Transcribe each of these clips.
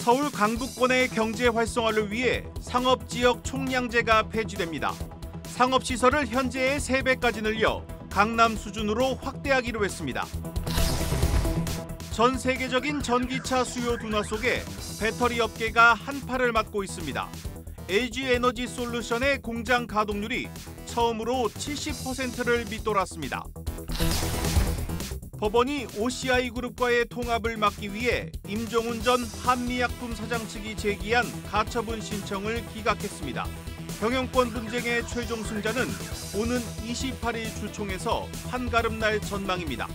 서울 강북권의 경제 활성화를 위해 상업지역 총량제가 폐지됩니다. 상업시설을 현재의 3배까지 늘려 강남 수준으로 확대하기로 했습니다. 전 세계적인 전기차 수요 둔화 속에 배터리 업계가 한파를 맞고 있습니다. LG 에너지 솔루션의 공장 가동률이 처음으로 70%를 밑돌았습니다. 법원이 OCI 그룹과의 통합을 막기 위해 임종훈 전 한미약품 사장 측이 제기한 가처분 신청을 기각했습니다. 경영권 분쟁의 최종 승자는 오는 28일 주총에서 한가름날 전망입니다.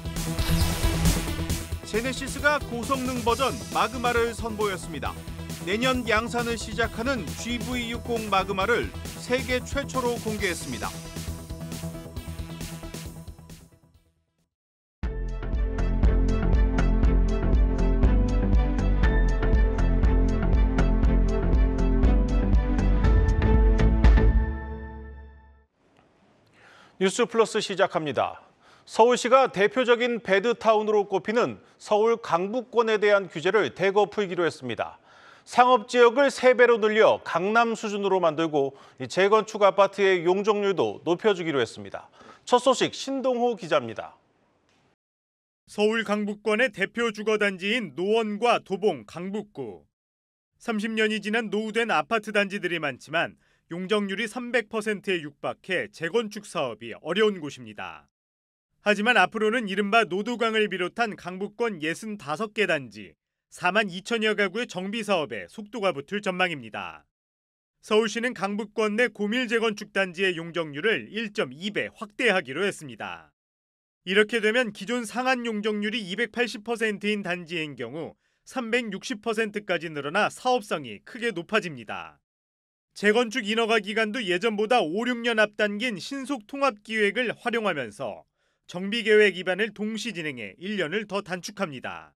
제네시스가 고성능 버전 마그마를 선보였습니다. 내년 양산을 시작하는 GV60 마그마를 세계 최초로 공개했습니다. 뉴스 플러스 시작합니다. 서울시가 대표적인 배드타운으로 꼽히는 서울 강북권에 대한 규제를 대거 풀기로 했습니다. 상업지역을 3배로 늘려 강남 수준으로 만들고 재건축 아파트의 용적률도 높여주기로 했습니다. 첫 소식 신동호 기자입니다. 서울 강북권의 대표 주거단지인 노원과 도봉, 강북구. 30년이 지난 노후된 아파트 단지들이 많지만 용적률이 300%에 육박해 재건축 사업이 어려운 곳입니다. 하지만 앞으로는 이른바 노도강을 비롯한 강북권 65개 단지, 4만 2천여 가구의 정비 사업에 속도가 붙을 전망입니다. 서울시는 강북권 내 고밀 재건축 단지의 용적률을 1.2배 확대하기로 했습니다. 이렇게 되면 기존 상한 용적률이 280%인 단지인 경우 360%까지 늘어나 사업성이 크게 높아집니다. 재건축 인허가 기간도 예전보다 5, 6년 앞당긴 신속 통합 기획을 활용하면서 정비 계획 기반을 동시 진행해 1년을 더 단축합니다.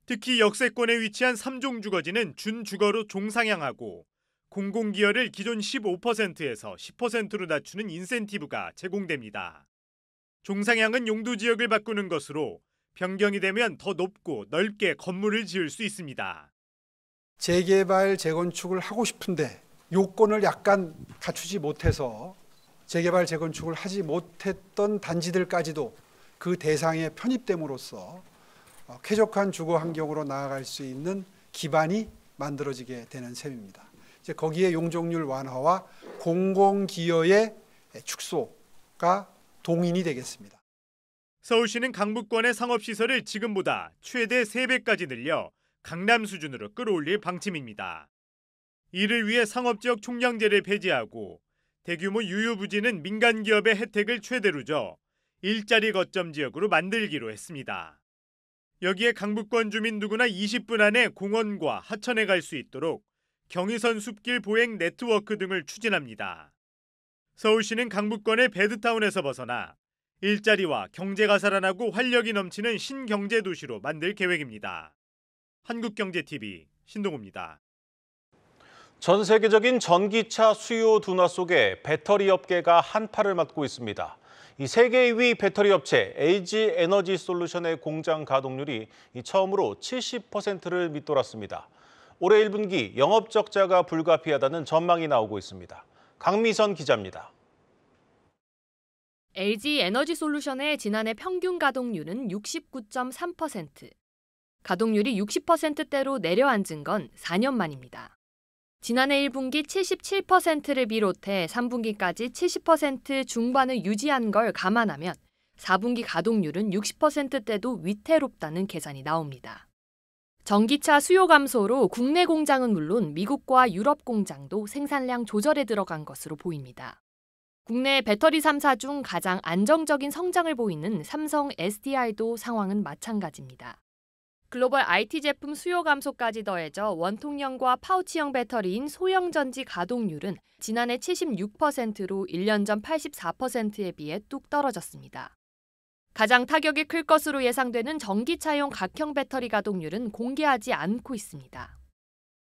특히 역세권에 위치한 3종 주거지는 준주거로 종상향하고 공공기여를 기존 15%에서 10%로 낮추는 인센티브가 제공됩니다. 종상향은 용도 지역을 바꾸는 것으로 변경이 되면 더 높고 넓게 건물을 지을 수 있습니다. 재개발, 재건축을 하고 싶은데 요건을 약간 갖추지 못해서 재개발, 재건축을 하지 못했던 단지들까지도 그 대상에 편입됨으로써 쾌적한 주거 환경으로 나아갈 수 있는 기반이 만들어지게 되는 셈입니다. 이제 거기에 용적률 완화와 공공기여의 축소가 동인이 되겠습니다. 서울시는 강북권의 상업시설을 지금보다 최대 3배까지 늘려 강남 수준으로 끌어올릴 방침입니다. 이를 위해 상업지역 총량제를 폐지하고 대규모 유휴부지는 민간기업의 혜택을 최대로 줘 일자리 거점 지역으로 만들기로 했습니다. 여기에 강북권 주민 누구나 20분 안에 공원과 하천에 갈 수 있도록 경의선 숲길 보행 네트워크 등을 추진합니다. 서울시는 강북권의 배드타운에서 벗어나 일자리와 경제가 살아나고 활력이 넘치는 신경제 도시로 만들 계획입니다. 한국경제TV 신동호입니다. 전 세계적인 전기차 수요 둔화 속에 배터리 업계가 한파를 맞고 있습니다. 이 세계 2위 배터리 업체 LG 에너지 솔루션의 공장 가동률이 처음으로 70%를 밑돌았습니다. 올해 1분기 영업 적자가 불가피하다는 전망이 나오고 있습니다. 강미선 기자입니다. LG 에너지 솔루션의 지난해 평균 가동률은 69.3%. 가동률이 60%대로 내려앉은 건 4년 만입니다. 지난해 1분기 77%를 비롯해 3분기까지 70% 중반을 유지한 걸 감안하면 4분기 가동률은 60%대도 위태롭다는 계산이 나옵니다. 전기차 수요 감소로 국내 공장은 물론 미국과 유럽 공장도 생산량 조절에 들어간 것으로 보입니다. 국내 배터리 3사 중 가장 안정적인 성장을 보이는 삼성 SDI도 상황은 마찬가지입니다. 글로벌 IT 제품 수요 감소까지 더해져 원통형과 파우치형 배터리인 소형 전지 가동률은 지난해 76%로 1년 전 84%에 비해 뚝 떨어졌습니다. 가장 타격이 클 것으로 예상되는 전기차용 각형 배터리 가동률은 공개하지 않고 있습니다.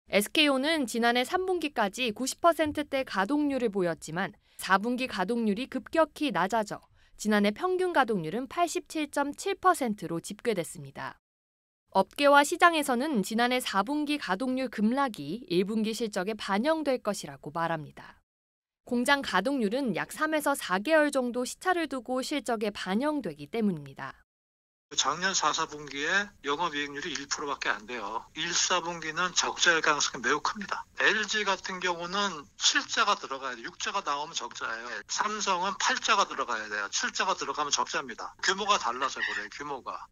SK온은 지난해 3분기까지 90%대 가동률을 보였지만 4분기 가동률이 급격히 낮아져 지난해 평균 가동률은 87.7%로 집계됐습니다. 업계와 시장에서는 지난해 4분기 가동률 급락이 1분기 실적에 반영될 것이라고 말합니다. 공장 가동률은 약 3에서 4개월 정도 시차를 두고 실적에 반영되기 때문입니다. 작년 4, 4분기에 영업이익률이 1%밖에 안 돼요. 1, 4분기는 적자일 가능성이 매우 큽니다. LG 같은 경우는 7자가 들어가야 돼요. 6자가 나오면 적자예요. 삼성은 8자가 들어가야 돼요. 7자가 들어가면 적자입니다. 규모가 달라서 그래요. 규모가.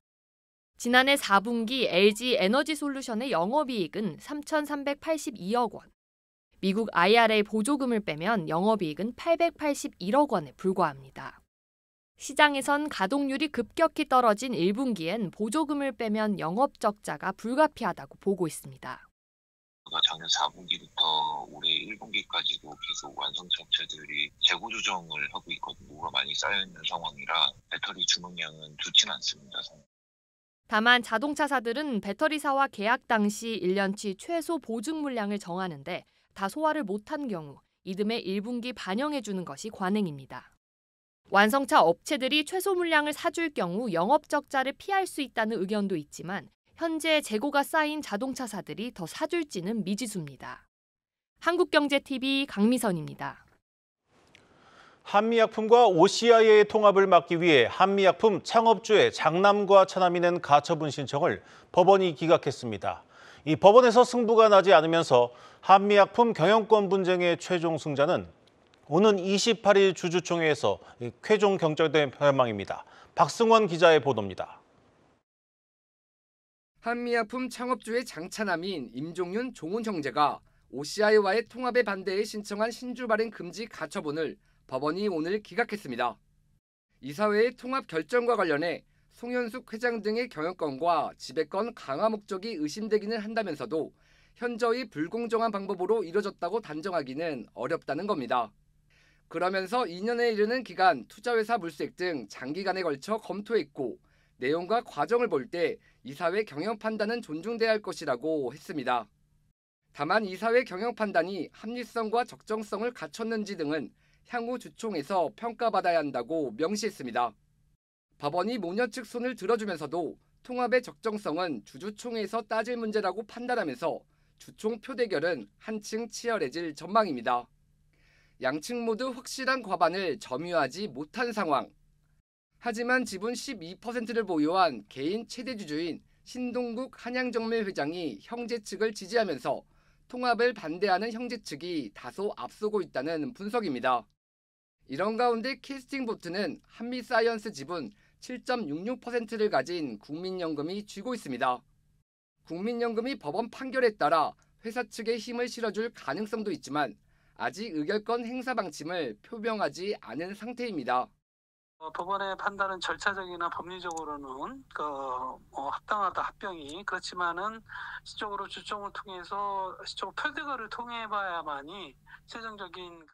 지난해 4분기 LG 에너지솔루션의 영업이익은 3,382억 원. 미국 IRA 보조금을 빼면 영업이익은 881억 원에 불과합니다. 시장에선 가동률이 급격히 떨어진 1분기엔 보조금을 빼면 영업 적자가 불가피하다고 보고 있습니다. 작년 4분기부터 올해 1분기까지도 계속 완성차 업체들이 재고 조정을 하고 있거든요. 뭐가 많이 쌓여있는 상황이라 배터리 주문량은 좋지는 않습니다. 다만 자동차사들은 배터리사와 계약 당시 1년치 최소 보증 물량을 정하는데 다 소화를 못한 경우 이듬해 1분기 반영해주는 것이 관행입니다. 완성차 업체들이 최소 물량을 사줄 경우 영업 적자를 피할 수 있다는 의견도 있지만 현재 재고가 쌓인 자동차사들이 더 사줄지는 미지수입니다. 한국경제TV 강미선입니다. 한미약품과 OCI의 통합을 막기 위해 한미약품 창업주의 장남과 차남이 낸 가처분 신청을 법원이 기각했습니다. 이 법원에서 승부가 나지 않으면서 한미약품 경영권 분쟁의 최종 승자는 오는 28일 주주총회에서 최종 결정될 전망입니다. 박승원 기자의 보도입니다. 한미약품 창업주의 장차남인 임종윤, 종훈 형제가 OCI와의 통합에 반대해 신청한 신주 발행 금지 가처분을 법원이 오늘 기각했습니다. 이사회의 통합 결정과 관련해 송현숙 회장 등의 경영권과 지배권 강화 목적이 의심되기는 한다면서도 현저히 불공정한 방법으로 이뤄졌다고 단정하기는 어렵다는 겁니다. 그러면서 2년에 이르는 기간 투자회사 물색 등 장기간에 걸쳐 검토했고 내용과 과정을 볼 때 이사회 경영 판단은 존중돼야 할 것이라고 했습니다. 다만 이사회 경영 판단이 합리성과 적정성을 갖췄는지 등은 향후 주총에서 평가받아야 한다고 명시했습니다. 법원이 모녀 측 손을 들어주면서도 통합의 적정성은 주주총회에서 따질 문제라고 판단하면서 주총 표대결은 한층 치열해질 전망입니다. 양측 모두 확실한 과반을 점유하지 못한 상황. 하지만 지분 12%를 보유한 개인 최대 주주인 신동국 한양정밀 회장이 형제 측을 지지하면서 통합을 반대하는 형제 측이 다소 앞서고 있다는 분석입니다. 이런 가운데 캐스팅보트는 한미사이언스 지분 7.66%를 가진 국민연금이 쥐고 있습니다. 국민연금이 법원 판결에 따라 회사 측에 힘을 실어줄 가능성도 있지만 아직 의결권 행사 방침을 표명하지 않은 상태입니다. 법원의 판단은 절차적이나 법리적으로는 합당하다 합병이 그렇지만은 시적으로 주총을 통해서 시적 표대결을 통해봐야만이 최종적인.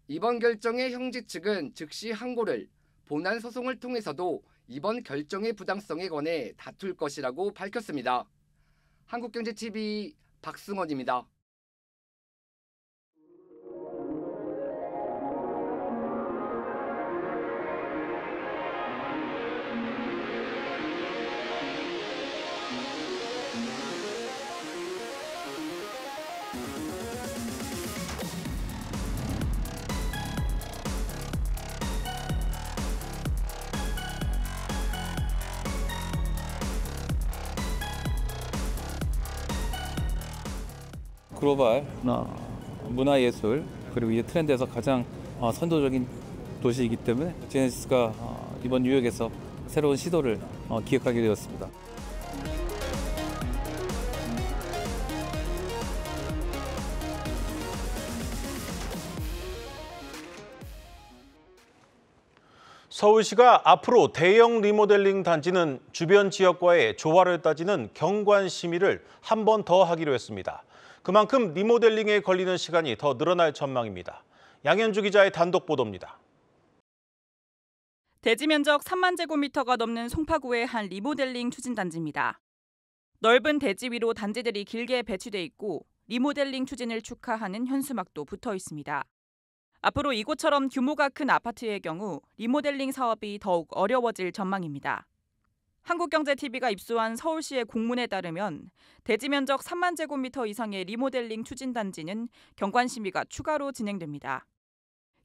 이번 결정에 형제 측은 즉시 항고를, 본안 소송을 통해서도 이번 결정의 부당성에 관해 다툴 것이라고 밝혔습니다. 한국경제TV 박승원입니다. 글로벌 문화예술 그리고 이 트렌드에서 가장 선도적인 도시이기 때문에 제네시스가 이번 뉴욕에서 새로운 시도를 기획하게 되었습니다. 서울시가 앞으로 대형 리모델링 단지는 주변 지역과의 조화를 따지는 경관 심의를 한 번 더 하기로 했습니다. 그만큼 리모델링에 걸리는 시간이 더 늘어날 전망입니다. 양현주 기자의 단독 보도입니다. 대지 면적 3만 제곱미터가 넘는 송파구의 한 리모델링 추진단지입니다. 넓은 대지 위로 단지들이 길게 배치돼 있고 리모델링 추진을 축하하는 현수막도 붙어 있습니다. 앞으로 이곳처럼 규모가 큰 아파트의 경우 리모델링 사업이 더욱 어려워질 전망입니다. 한국경제TV가 입수한 서울시의 공문에 따르면 대지 면적 3만 제곱미터 이상의 리모델링 추진단지는 경관심의가 추가로 진행됩니다.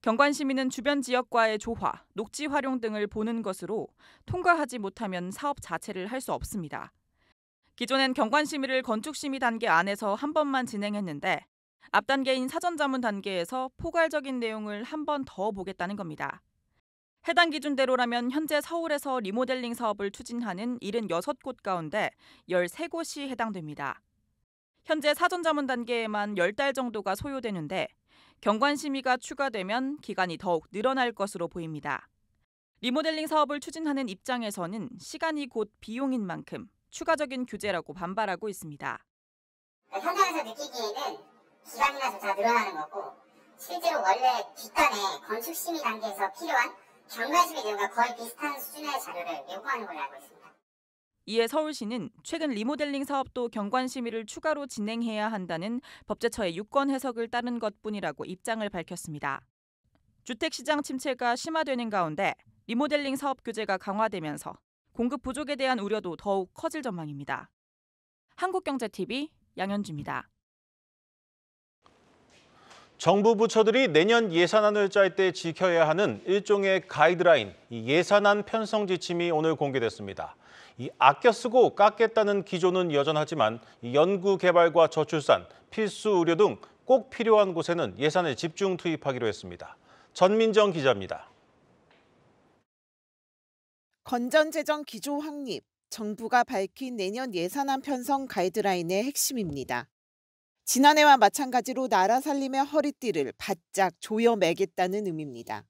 경관심의는 주변 지역과의 조화, 녹지 활용 등을 보는 것으로 통과하지 못하면 사업 자체를 할 수 없습니다. 기존엔 경관심의를 건축심의 단계 안에서 한 번만 진행했는데 앞 단계인 사전자문 단계에서 포괄적인 내용을 한 번 더 보겠다는 겁니다. 해당 기준대로라면 현재 서울에서 리모델링 사업을 추진하는 76곳 가운데 13곳이 해당됩니다. 현재 사전자문 단계에만 10달 정도가 소요되는데 경관심의가 추가되면 기간이 더욱 늘어날 것으로 보입니다. 리모델링 사업을 추진하는 입장에서는 시간이 곧 비용인 만큼 추가적인 규제라고 반발하고 있습니다. 현장에서 느끼기에는 기간이나조차 늘어나는 거고 실제로 원래 뒷단에 건축심의 단계에서 필요한 경관심의 내용과 거의 비슷한 수준의 자료를 요구하는 걸로 알고 있습니다. 이에 서울시는 최근 리모델링 사업도 경관심의를 추가로 진행해야 한다는 법제처의 유권 해석을 따른 것뿐이라고 입장을 밝혔습니다. 주택시장 침체가 심화되는 가운데 리모델링 사업 규제가 강화되면서 공급 부족에 대한 우려도 더욱 커질 전망입니다. 한국경제TV 양현주입니다. 정부 부처들이 내년 예산안을 짤 때 지켜야 하는 일종의 가이드라인, 이 예산안 편성 지침이 오늘 공개됐습니다. 이 아껴 쓰고 깎겠다는 기조는 여전하지만 이 연구 개발과 저출산, 필수 의료 등 꼭 필요한 곳에는 예산을 집중 투입하기로 했습니다. 전민정 기자입니다. 건전재정 기조 확립, 정부가 밝힌 내년 예산안 편성 가이드라인의 핵심입니다. 지난해와 마찬가지로 나라 살림의 허리띠를 바짝 조여매겠다는 의미입니다.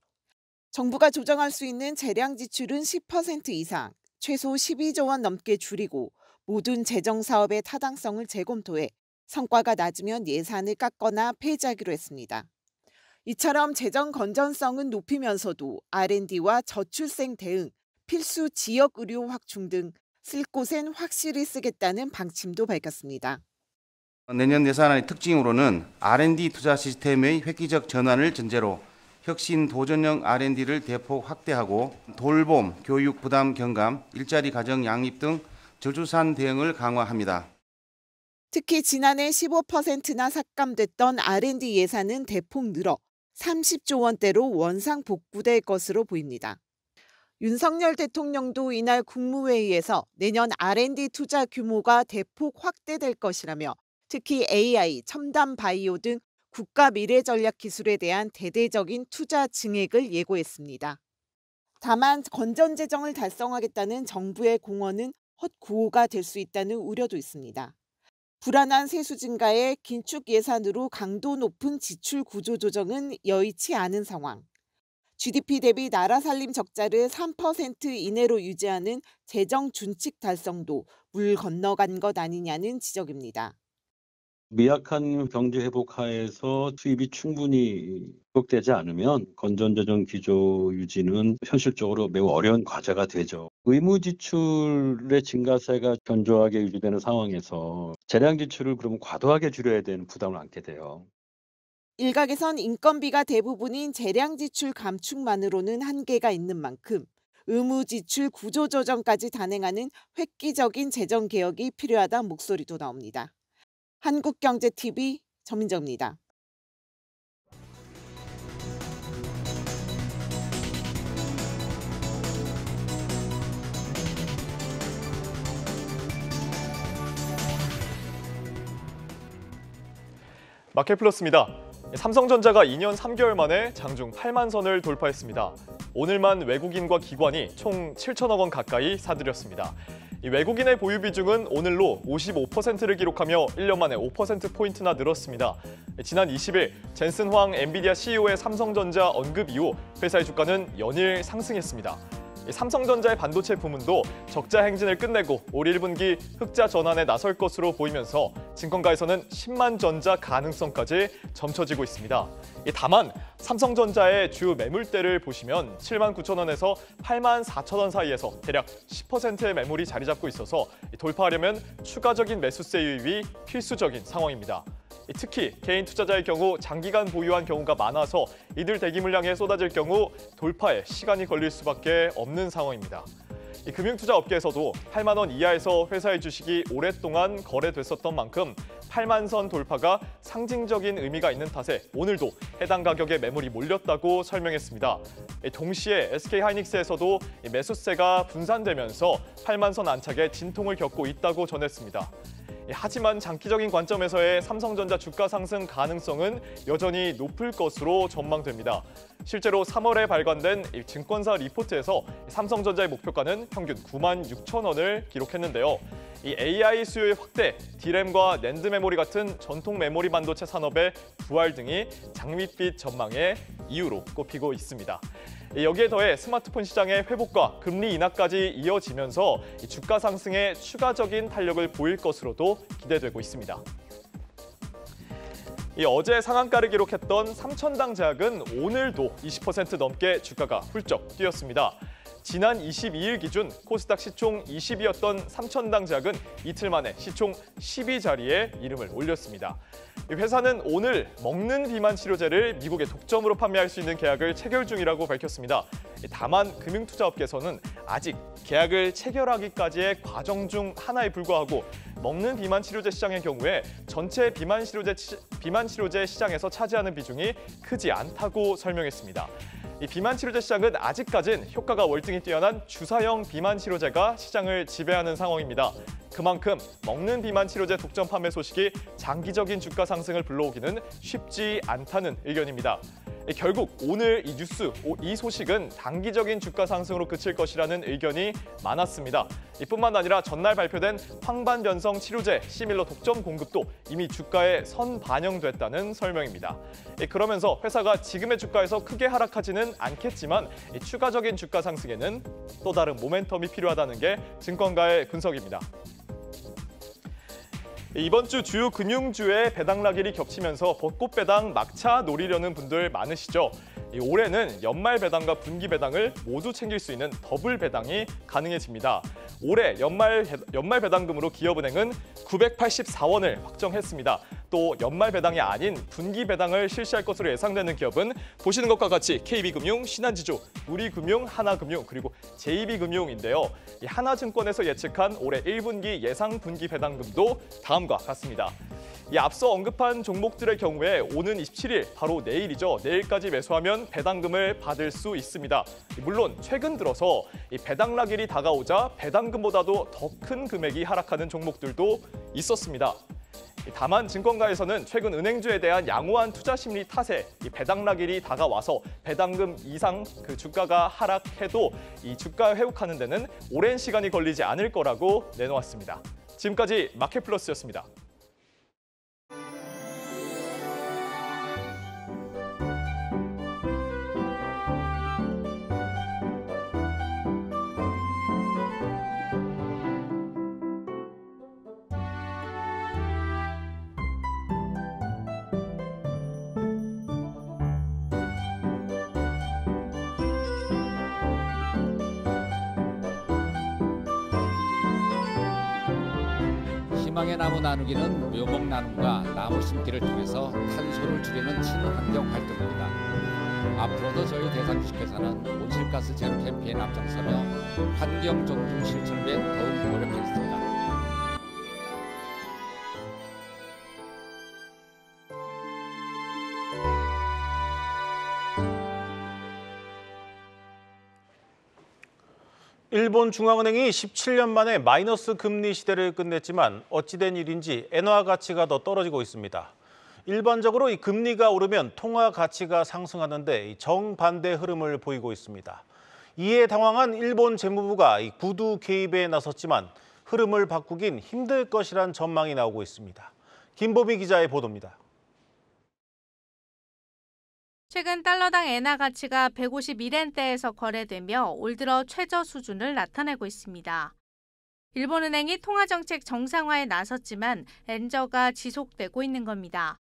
정부가 조정할 수 있는 재량 지출은 10% 이상, 최소 12조 원 넘게 줄이고 모든 재정 사업의 타당성을 재검토해 성과가 낮으면 예산을 깎거나 폐지하기로 했습니다. 이처럼 재정 건전성은 높이면서도 R&D와 저출생 대응, 필수 지역 의료 확충 등 쓸 곳엔 확실히 쓰겠다는 방침도 밝혔습니다. 내년 예산안의 특징으로는 R&D 투자 시스템의 획기적 전환을 전제로 혁신 도전형 R&D를 대폭 확대하고 돌봄, 교육 부담 경감, 일자리 가정 양립 등 저출산 대응을 강화합니다. 특히 지난해 15%나 삭감됐던 R&D 예산은 대폭 늘어 30조 원대로 원상 복구될 것으로 보입니다. 윤석열 대통령도 이날 국무회의에서 내년 R&D 투자 규모가 대폭 확대될 것이라며 특히 AI, 첨단 바이오 등 국가 미래 전략 기술에 대한 대대적인 투자 증액을 예고했습니다. 다만 건전재정을 달성하겠다는 정부의 공언은 헛구호가 될 수 있다는 우려도 있습니다. 불안한 세수 증가에 긴축 예산으로 강도 높은 지출 구조 조정은 여의치 않은 상황. GDP 대비 나라 살림 적자를 3% 이내로 유지하는 재정 준칙 달성도 물 건너간 것 아니냐는 지적입니다. 미약한 경제 회복 하에서 수입이 충분히 회복되지 않으면 건전재정 기조 유지는 현실적으로 매우 어려운 과제가 되죠. 의무 지출의 증가세가 견조하게 유지되는 상황에서 재량 지출을 그러면 과도하게 줄여야 되는 부담을 안게 돼요. 일각에선 인건비가 대부분인 재량 지출 감축만으로는 한계가 있는 만큼 의무 지출 구조 조정까지 단행하는 획기적인 재정 개혁이 필요하다는 목소리도 나옵니다. 한국경제TV 전민정입니다. 마켓플러스입니다. 삼성전자가 2년 3개월 만에 장중 8만 선을 돌파했습니다. 오늘만 외국인과 기관이 총 7천억 원 가까이 사들였습니다. 이 외국인의 보유 비중은 오늘로 55%를 기록하며 1년 만에 5%포인트나 늘었습니다. 지난 20일 젠슨 황 엔비디아 CEO의 삼성전자 언급 이후 회사의 주가는 연일 상승했습니다. 삼성전자의 반도체 부문도 적자 행진을 끝내고 올 1분기 흑자 전환에 나설 것으로 보이면서 증권가에서는 10만 전자 가능성까지 점쳐지고 있습니다. 다만 삼성전자의 주 매물대를 보시면 7만 9천 원에서 8만 4천 원 사이에서 대략 10%의 매물이 자리 잡고 있어서 돌파하려면 추가적인 매수세 유입이 필수적인 상황입니다. 특히 개인 투자자의 경우 장기간 보유한 경우가 많아서 이들 대기 물량에 쏟아질 경우 돌파에 시간이 걸릴 수밖에 없는 상황입니다. 이 금융투자업계에서도 8만 원 이하에서 회사의 주식이 오랫동안 거래됐었던 만큼 8만 선 돌파가 상징적인 의미가 있는 탓에 오늘도 해당 가격에 매물이 몰렸다고 설명했습니다. 동시에 SK하이닉스에서도 매수세가 분산되면서 8만 선 안착에 진통을 겪고 있다고 전했습니다. 하지만 장기적인 관점에서의 삼성전자 주가 상승 가능성은 여전히 높을 것으로 전망됩니다. 실제로 3월에 발간된 증권사 리포트에서 삼성전자의 목표가는 평균 9만 6천 원을 기록했는데요. 이 AI 수요의 확대, D램과 낸드 메모리 같은 전통 메모리 반도체 산업의 부활 등이 장밋빛 전망의 이유로 꼽히고 있습니다. 여기에 더해 스마트폰 시장의 회복과 금리 인하까지 이어지면서 주가 상승에 추가적인 탄력을 보일 것으로도 기대되고 있습니다. 어제 상한가를 기록했던 삼천당 제약은 오늘도 20% 넘게 주가가 훌쩍 뛰었습니다. 지난 22일 기준 코스닥 시총 20위였던 삼천당 제약은 이틀 만에 시총 10위 자리에 이름을 올렸습니다. 회사는 오늘 먹는 비만 치료제를 미국에 독점으로 판매할 수 있는 계약을 체결 중이라고 밝혔습니다. 다만 금융투자업계에서는 아직 계약을 체결하기까지의 과정 중 하나에 불과하고 먹는 비만 치료제 시장의 경우에 전체 비만 치료제 시장에서 차지하는 비중이 크지 않다고 설명했습니다. 이 비만 치료제 시장은 아직까진 효과가 월등히 뛰어난 주사형 비만 치료제가 시장을 지배하는 상황입니다. 그만큼 먹는 비만 치료제 독점 판매 소식이 장기적인 주가 상승을 불러오기는 쉽지 않다는 의견입니다. 결국 오늘 이 소식은 단기적인 주가 상승으로 그칠 것이라는 의견이 많았습니다. 이뿐만 아니라 전날 발표된 황반변성 치료제 시밀러 독점 공급도 이미 주가에 선반영됐다는 설명입니다. 그러면서 회사가 지금의 주가에서 크게 하락하지는 않겠지만 추가적인 주가 상승에는 또 다른 모멘텀이 필요하다는 게 증권가의 분석입니다. 이번 주 주요 금융주의 배당락일이 겹치면서 벚꽃 배당 막차 노리려는 분들 많으시죠? 올해는 연말 배당과 분기 배당을 모두 챙길 수 있는 더블 배당이 가능해집니다. 올해 연말 배당금으로 기업은행은 984원을 확정했습니다. 또 연말 배당이 아닌 분기 배당을 실시할 것으로 예상되는 기업은 보시는 것과 같이 KB금융, 신한지주, 우리금융, 하나금융, 그리고 JB금융인데요. 이 하나증권에서 예측한 올해 1분기 예상 분기 배당금도 다음과 같습니다. 이 앞서 언급한 종목들의 경우에 오는 27일, 바로 내일이죠. 내일까지 매수하면 배당금을 받을 수 있습니다. 물론 최근 들어서 이 배당락일이 다가오자 배당금보다도 더 큰 금액이 하락하는 종목들도 있었습니다. 다만 증권가에서는 최근 은행주에 대한 양호한 투자 심리 탓에 이 배당락일이 다가와서 배당금 이상 그 주가가 하락해도 이 주가 회복하는 데는 오랜 시간이 걸리지 않을 거라고 내놓았습니다. 지금까지 마켓플러스였습니다. 희망의 나무 나누기는 묘목 나눔과 나무 심기를 통해서 탄소를 줄이는 친환경 활동입니다. 앞으로도 저희 대상주식회사는 온실가스 제로 캠페인 앞장서며 환경 존중 실천을 위해 더욱 노력하겠습니다. 일본 중앙은행이 17년 만에 마이너스 금리 시대를 끝냈지만 어찌된 일인지 엔화 가치가 더 떨어지고 있습니다. 일반적으로 이 금리가 오르면 통화 가치가 상승하는데 정반대 흐름을 보이고 있습니다. 이에 당황한 일본 재무부가 구두 개입에 나섰지만 흐름을 바꾸긴 힘들 것이란 전망이 나오고 있습니다. 김보비 기자의 보도입니다. 최근 달러당 엔화 가치가 151엔대에서 거래되며 올 들어 최저 수준을 나타내고 있습니다. 일본은행이 통화정책 정상화에 나섰지만 엔저가 지속되고 있는 겁니다.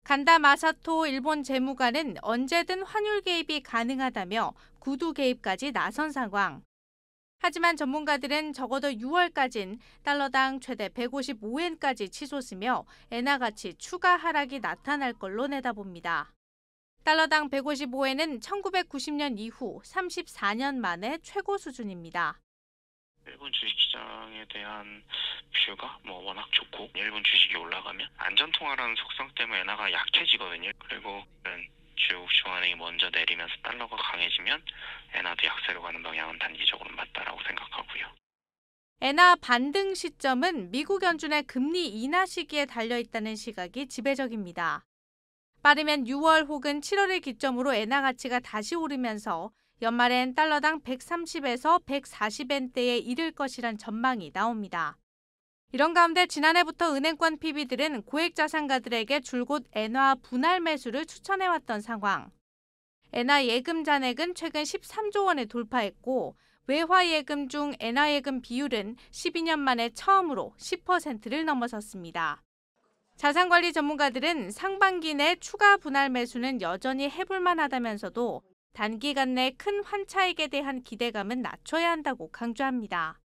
간다 마사토 일본 재무관은 언제든 환율 개입이 가능하다며 구두 개입까지 나선 상황. 하지만 전문가들은 적어도 6월까진 달러당 최대 155엔까지 치솟으며 엔화 가치 추가 하락이 나타날 걸로 내다봅니다. 달러당 155엔은 1990년 이후 34년 만에 최고 수준입니다. 일본 주식시장에 대한 뷰가 워낙 좋고 일본 주식이 올라가면 안전통화라는 속성 때문에 엔화가 약해지거든요. 그리고 중앙은행이 먼저 내리면서 달러가 강해지면 엔화도 약세로 가는 방향은 단기적으로 맞다라고 생각하고요. 엔화 반등 시점은 미국 연준의 금리 인하 시기에 달려있다는 시각이 지배적입니다. 빠르면 6월 혹은 7월을 기점으로 엔화 가치가 다시 오르면서 연말엔 달러당 130에서 140엔대에 이를 것이란 전망이 나옵니다. 이런 가운데 지난해부터 은행권 PB들은 고액자산가들에게 줄곧 엔화 분할 매수를 추천해왔던 상황. 엔화 예금 잔액은 최근 13조 원을 돌파했고 외화 예금 중 엔화 예금 비율은 12년 만에 처음으로 10%를 넘어섰습니다. 자산관리 전문가들은 상반기 내 추가 분할 매수는 여전히 해볼만 하다면서도 단기간 내 큰 환차익에 대한 기대감은 낮춰야 한다고 강조합니다.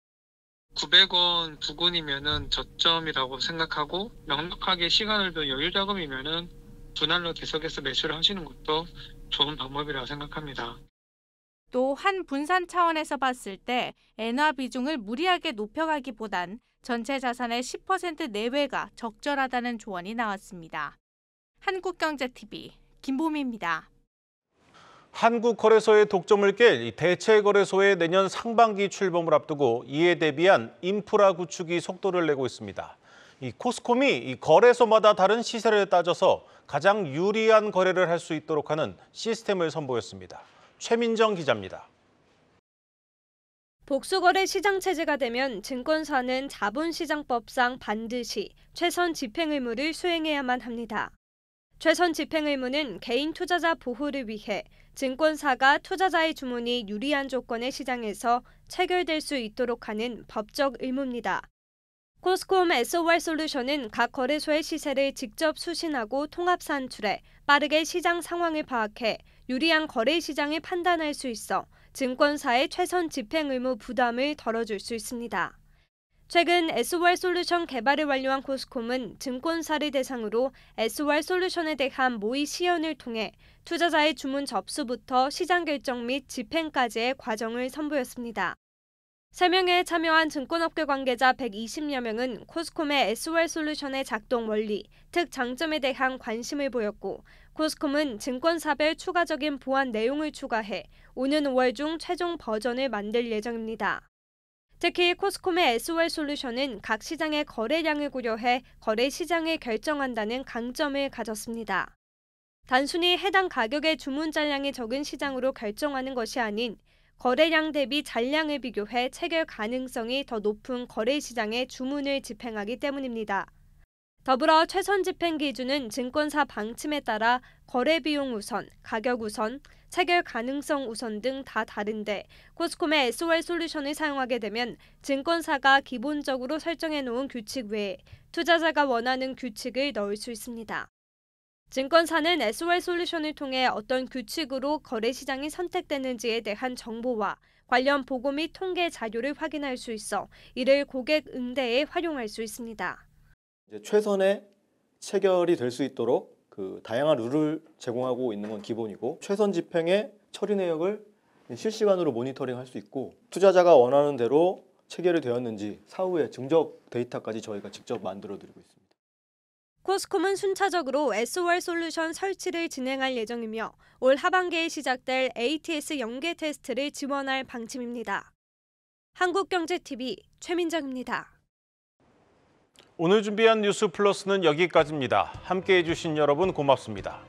900원 부근이면은 저점이라고 생각하고 넉넉하게 시간을 둔 여유 자금이면은 분할로 계속해서 매수를 하시는 것도 좋은 방법이라고 생각합니다. 또 한 분산 차원에서 봤을 때 엔화 비중을 무리하게 높여가기보단 전체 자산의 10% 내외가 적절하다는 조언이 나왔습니다. 한국경제TV 김보미입니다. 한국거래소의 독점을 깰 대체거래소의 내년 상반기 출범을 앞두고 이에 대비한 인프라 구축이 속도를 내고 있습니다. 코스콤이 거래소마다 다른 시세를 따져서 가장 유리한 거래를 할 수 있도록 하는 시스템을 선보였습니다. 최민정 기자입니다. 복수거래 시장 체제가 되면 증권사는 자본시장법상 반드시 최선 집행 의무를 수행해야만 합니다. 최선 집행 의무는 개인 투자자 보호를 위해 증권사가 투자자의 주문이 유리한 조건의 시장에서 체결될 수 있도록 하는 법적 의무입니다. 코스콤 SOR솔루션은 각 거래소의 시세를 직접 수신하고 통합 산출해 빠르게 시장 상황을 파악해 유리한 거래 시장을 판단할 수 있어 증권사의 최선 집행 의무 부담을 덜어줄 수 있습니다. 최근 SOR솔루션 개발을 완료한 코스콤은 증권사를 대상으로 SOR솔루션에 대한 모의 시연을 통해 투자자의 주문 접수부터 시장 결정 및 집행까지의 과정을 선보였습니다. 설명회에 참여한 증권업계 관계자 120여 명은 코스콤의 SOR솔루션의 작동 원리, 특 장점에 대한 관심을 보였고 코스콤은 증권사별 추가적인 보완 내용을 추가해 오는 5월 중 최종 버전을 만들 예정입니다. 특히 코스콤의 SOR솔루션은 각 시장의 거래량을 고려해 거래 시장을 결정한다는 강점을 가졌습니다. 단순히 해당 가격의 주문 잔량이 적은 시장으로 결정하는 것이 아닌 거래량 대비 잔량을 비교해 체결 가능성이 더 높은 거래 시장에 주문을 집행하기 때문입니다. 더불어 최선 집행 기준은 증권사 방침에 따라 거래 비용 우선, 가격 우선, 체결 가능성 우선 등 다 다른데 코스콤의 SOR솔루션을 사용하게 되면 증권사가 기본적으로 설정해 놓은 규칙 외에 투자자가 원하는 규칙을 넣을 수 있습니다. 증권사는 SOR솔루션을 통해 어떤 규칙으로 거래 시장이 선택되는지에 대한 정보와 관련 보고 및 통계 자료를 확인할 수 있어 이를 고객 응대에 활용할 수 있습니다. 최선의 체결이 될 수 있도록 다양한 룰을 제공하고 있는 건 기본이고 최선 집행의 처리 내역을 실시간으로 모니터링할 수 있고 투자자가 원하는 대로 체결이 되었는지 사후에 증적 데이터까지 저희가 직접 만들어드리고 있습니다. 코스콤은 순차적으로 SOR솔루션 설치를 진행할 예정이며 올 하반기에 시작될 ATS 연계 테스트를 지원할 방침입니다. 한국경제TV 최민정입니다. 오늘 준비한 뉴스 플러스는 여기까지입니다. 함께해 주신 여러분 고맙습니다.